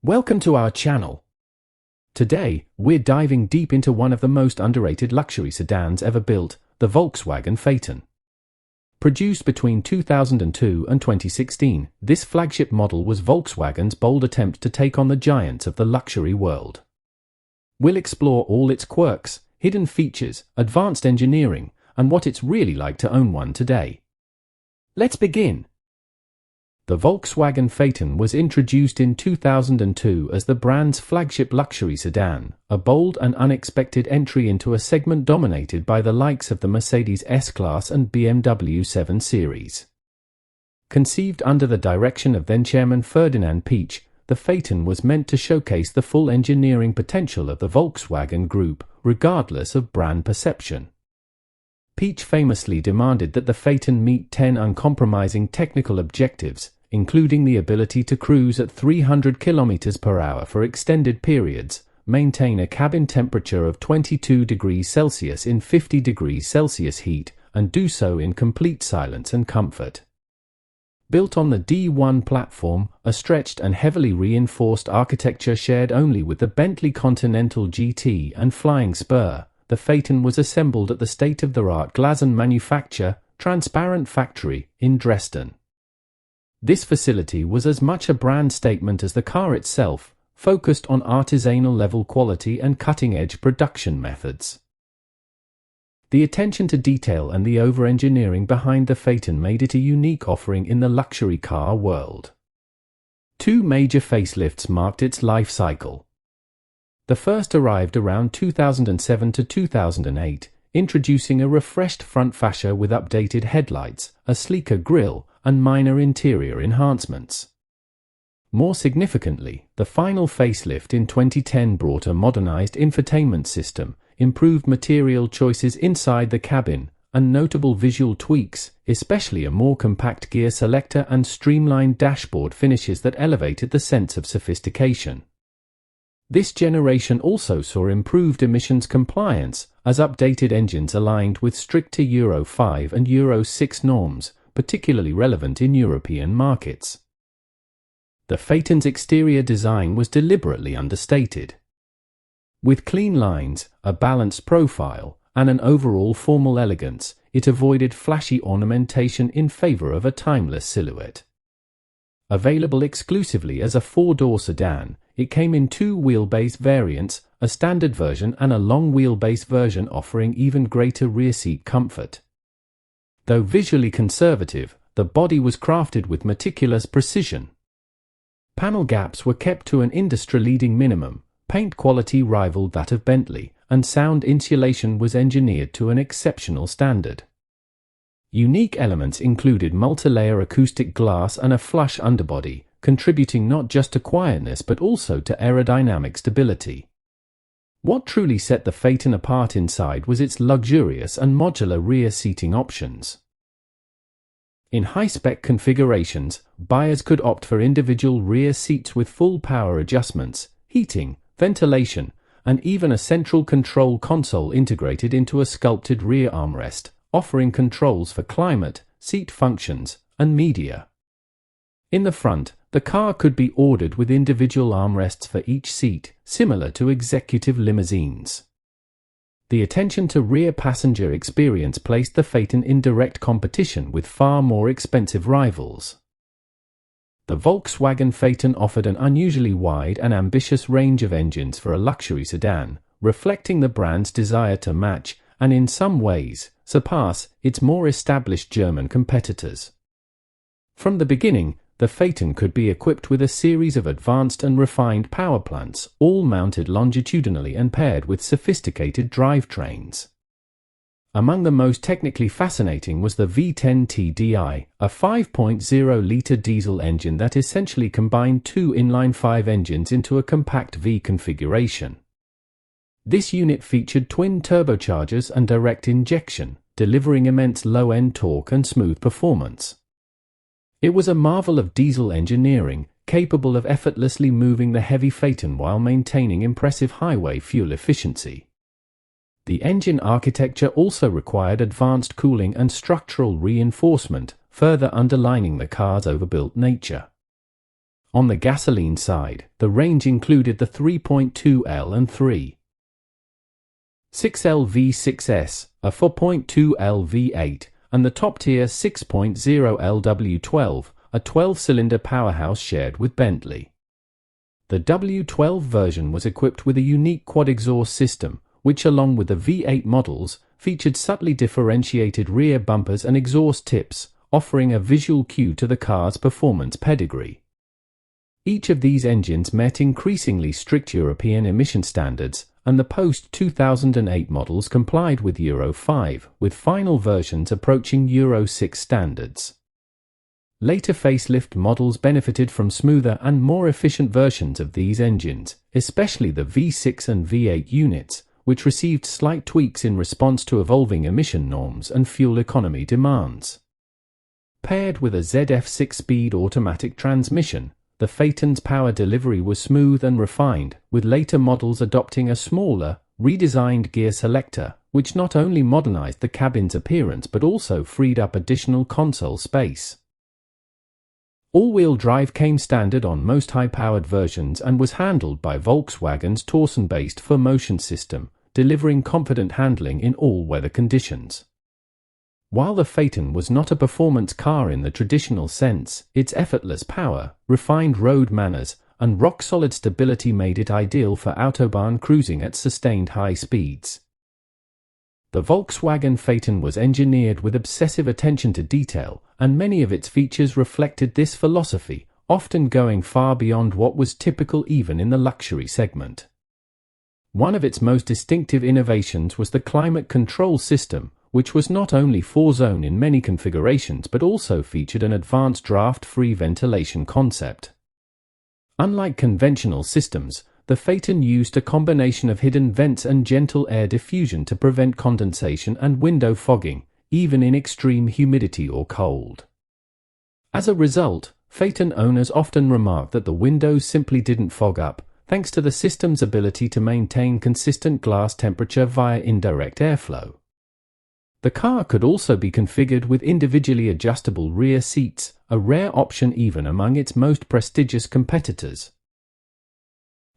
Welcome to our channel. Today, we're diving deep into one of the most underrated luxury sedans ever built, the Volkswagen Phaeton. Produced between 2002 and 2016, this flagship model was Volkswagen's bold attempt to take on the giants of the luxury world. We'll explore all its quirks, hidden features, advanced engineering, and what it's really like to own one today. Let's begin. The Volkswagen Phaeton was introduced in 2002 as the brand's flagship luxury sedan, a bold and unexpected entry into a segment dominated by the likes of the Mercedes S-Class and BMW 7 Series. Conceived under the direction of then-chairman Ferdinand Piëch, the Phaeton was meant to showcase the full engineering potential of the Volkswagen Group, regardless of brand perception. Piëch famously demanded that the Phaeton meet 10 uncompromising technical objectives, including the ability to cruise at 300 km/h for extended periods, maintain a cabin temperature of 22 degrees Celsius in 50 degrees Celsius heat, and do so in complete silence and comfort. Built on the D1 platform, a stretched and heavily reinforced architecture shared only with the Bentley Continental GT and Flying Spur, the Phaeton was assembled at the state-of-the-art Glasson manufacture, transparent factory, in Dresden. This facility was as much a brand statement as the car itself, focused on artisanal-level quality and cutting-edge production methods. The attention to detail and the over-engineering behind the Phaeton made it a unique offering in the luxury car world. Two major facelifts marked its life cycle. The first arrived around 2007 to 2008, introducing a refreshed front fascia with updated headlights, a sleeker grille, and minor interior enhancements. More significantly, the final facelift in 2010 brought a modernized infotainment system, improved material choices inside the cabin, and notable visual tweaks, especially a more compact gear selector and streamlined dashboard finishes that elevated the sense of sophistication. This generation also saw improved emissions compliance, as updated engines aligned with stricter Euro 5 and Euro 6 norms, particularly relevant in European markets. The Phaeton's exterior design was deliberately understated. With clean lines, a balanced profile, and an overall formal elegance, it avoided flashy ornamentation in favor of a timeless silhouette. Available exclusively as a four-door sedan, it came in two wheelbase variants, a standard version and a long wheelbase version offering even greater rear seat comfort. Though visually conservative, the body was crafted with meticulous precision. Panel gaps were kept to an industry-leading minimum, paint quality rivaled that of Bentley, and sound insulation was engineered to an exceptional standard. Unique elements included multi-layer acoustic glass and a flush underbody, contributing not just to quietness but also to aerodynamic stability. What truly set the Phaeton apart inside was its luxurious and modular rear seating options. In high-spec configurations, buyers could opt for individual rear seats with full power adjustments, heating, ventilation, and even a central control console integrated into a sculpted rear armrest, offering controls for climate, seat functions, and media. In the front, the car could be ordered with individual armrests for each seat, similar to executive limousines. The attention to rear passenger experience placed the Phaeton in direct competition with far more expensive rivals. The Volkswagen Phaeton offered an unusually wide and ambitious range of engines for a luxury sedan, reflecting the brand's desire to match, and in some ways, surpass, its more established German competitors. From the beginning, the Phaeton could be equipped with a series of advanced and refined power plants, all mounted longitudinally and paired with sophisticated drivetrains. Among the most technically fascinating was the V10 TDI, a 5.0-litre diesel engine that essentially combined two inline-5 engines into a compact V configuration. This unit featured twin turbochargers and direct injection, delivering immense low-end torque and smooth performance. It was a marvel of diesel engineering, capable of effortlessly moving the heavy Phaeton while maintaining impressive highway fuel efficiency. The engine architecture also required advanced cooling and structural reinforcement, further underlining the car's overbuilt nature. On the gasoline side, the range included the 3.2L and 3.6L V6S, a 4.2L V8, and the top-tier 6.0L W12, a 12-cylinder powerhouse shared with Bentley. The W12 version was equipped with a unique quad-exhaust system, which along with the V8 models, featured subtly differentiated rear bumpers and exhaust tips, offering a visual cue to the car's performance pedigree. Each of these engines met increasingly strict European emission standards, and the post-2008 models complied with Euro 5, with final versions approaching Euro 6 standards. Later facelift models benefited from smoother and more efficient versions of these engines, especially the V6 and V8 units, which received slight tweaks in response to evolving emission norms and fuel economy demands. Paired with a ZF 6-speed automatic transmission, the Phaeton's power delivery was smooth and refined, with later models adopting a smaller, redesigned gear selector, which not only modernized the cabin's appearance but also freed up additional console space. All-wheel drive came standard on most high-powered versions and was handled by Volkswagen's torsion-based 4Motion system, delivering confident handling in all weather conditions. While the Phaeton was not a performance car in the traditional sense, its effortless power, refined road manners, and rock-solid stability made it ideal for autobahn cruising at sustained high speeds. The Volkswagen Phaeton was engineered with obsessive attention to detail, and many of its features reflected this philosophy, often going far beyond what was typical even in the luxury segment. One of its most distinctive innovations was the climate control system, which was not only 4-zone in many configurations but also featured an advanced draft-free ventilation concept. Unlike conventional systems, the Phaeton used a combination of hidden vents and gentle air diffusion to prevent condensation and window fogging, even in extreme humidity or cold. As a result, Phaeton owners often remarked that the windows simply didn't fog up, thanks to the system's ability to maintain consistent glass temperature via indirect airflow. The car could also be configured with individually adjustable rear seats, a rare option even among its most prestigious competitors.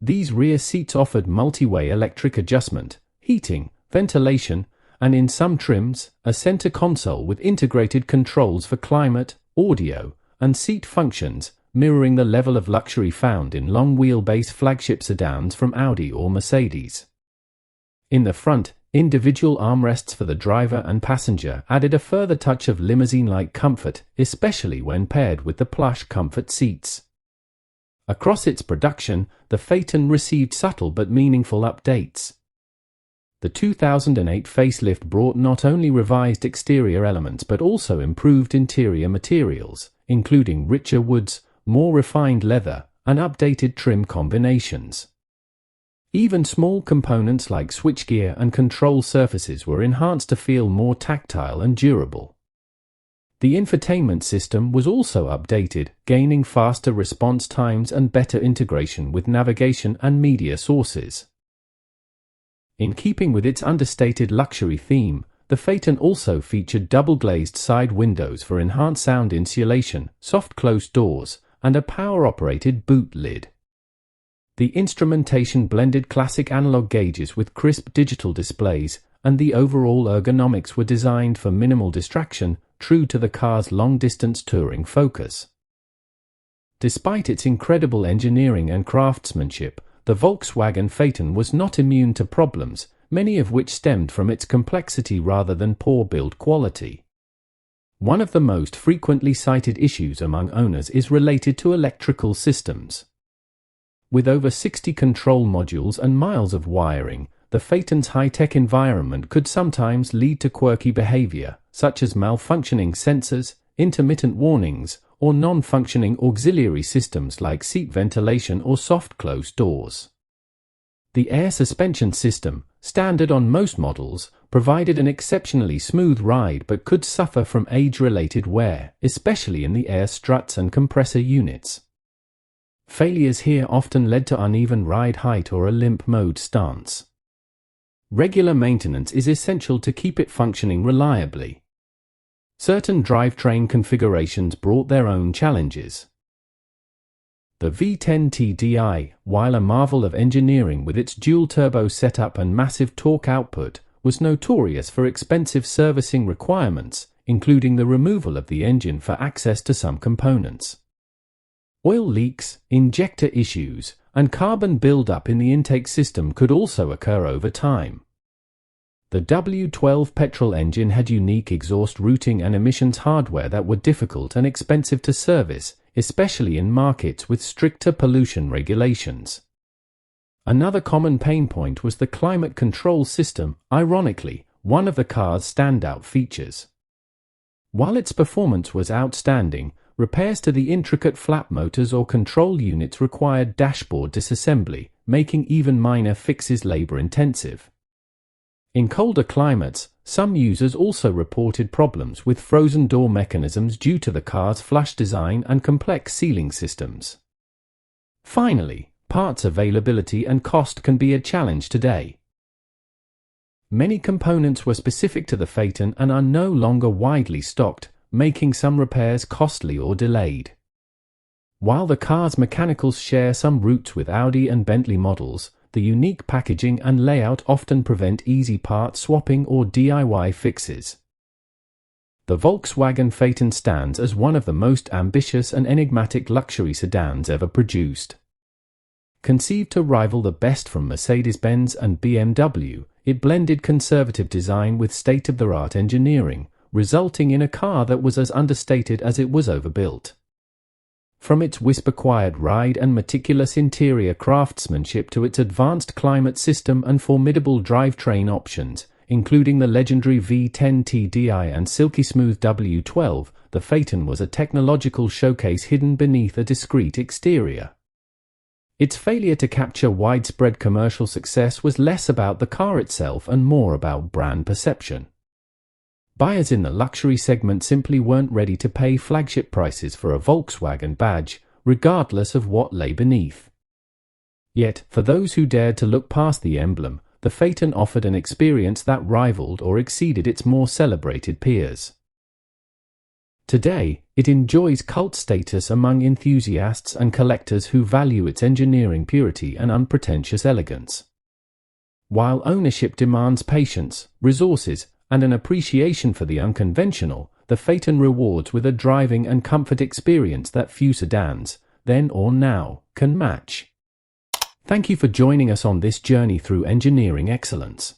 These rear seats offered multi-way electric adjustment, heating, ventilation, and in some trims, a center console with integrated controls for climate, audio, and seat functions, mirroring the level of luxury found in long-wheelbase flagship sedans from Audi or Mercedes. In the front, individual armrests for the driver and passenger added a further touch of limousine-like comfort, especially when paired with the plush comfort seats. Across its production, the Phaeton received subtle but meaningful updates. The 2008 facelift brought not only revised exterior elements but also improved interior materials, including richer woods, more refined leather, and updated trim combinations. Even small components like switchgear and control surfaces were enhanced to feel more tactile and durable. The infotainment system was also updated, gaining faster response times and better integration with navigation and media sources. In keeping with its understated luxury theme, the Phaeton also featured double-glazed side windows for enhanced sound insulation, soft closed doors, and a power-operated boot lid. The instrumentation blended classic analog gauges with crisp digital displays, and the overall ergonomics were designed for minimal distraction, true to the car's long-distance touring focus. Despite its incredible engineering and craftsmanship, the Volkswagen Phaeton was not immune to problems, many of which stemmed from its complexity rather than poor build quality. One of the most frequently cited issues among owners is related to electrical systems. With over 60 control modules and miles of wiring, the Phaeton's high-tech environment could sometimes lead to quirky behavior, such as malfunctioning sensors, intermittent warnings, or non-functioning auxiliary systems like seat ventilation or soft-closed doors. The air suspension system, standard on most models, provided an exceptionally smooth ride but could suffer from age-related wear, especially in the air struts and compressor units. Failures here often led to uneven ride height or a limp mode stance. Regular maintenance is essential to keep it functioning reliably. Certain drivetrain configurations brought their own challenges. The V10 TDI, while a marvel of engineering with its dual-turbo setup and massive torque output, was notorious for expensive servicing requirements, including the removal of the engine for access to some components. Oil leaks, injector issues, and carbon buildup in the intake system could also occur over time. The W12 petrol engine had unique exhaust routing and emissions hardware that were difficult and expensive to service, especially in markets with stricter pollution regulations. Another common pain point was the climate control system, ironically, one of the car's standout features. While its performance was outstanding, repairs to the intricate flap motors or control units required dashboard disassembly, making even minor fixes labor-intensive. In colder climates, some users also reported problems with frozen door mechanisms due to the car's flush design and complex sealing systems. Finally, parts availability and cost can be a challenge today. Many components were specific to the Phaeton and are no longer widely stocked, making some repairs costly or delayed. While the car's mechanicals share some roots with Audi and Bentley models, the unique packaging and layout often prevent easy part swapping or DIY fixes. The Volkswagen Phaeton stands as one of the most ambitious and enigmatic luxury sedans ever produced. Conceived to rival the best from Mercedes-Benz and BMW, it blended conservative design with state-of-the-art engineering, resulting in a car that was as understated as it was overbuilt. From its whisper-quiet ride and meticulous interior craftsmanship to its advanced climate system and formidable drivetrain options, including the legendary V10 TDI and silky-smooth W12, the Phaeton was a technological showcase hidden beneath a discreet exterior. Its failure to capture widespread commercial success was less about the car itself and more about brand perception. Buyers in the luxury segment simply weren't ready to pay flagship prices for a Volkswagen badge, regardless of what lay beneath. Yet, for those who dared to look past the emblem, the Phaeton offered an experience that rivaled or exceeded its more celebrated peers. Today, it enjoys cult status among enthusiasts and collectors who value its engineering purity and unpretentious elegance. While ownership demands patience, resources, and an appreciation for the unconventional, the Phaeton rewards with a driving and comfort experience that few sedans, then or now, can match. Thank you for joining us on this journey through engineering excellence.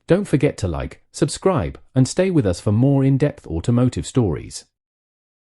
Don't forget to like, subscribe, and stay with us for more in-depth automotive stories.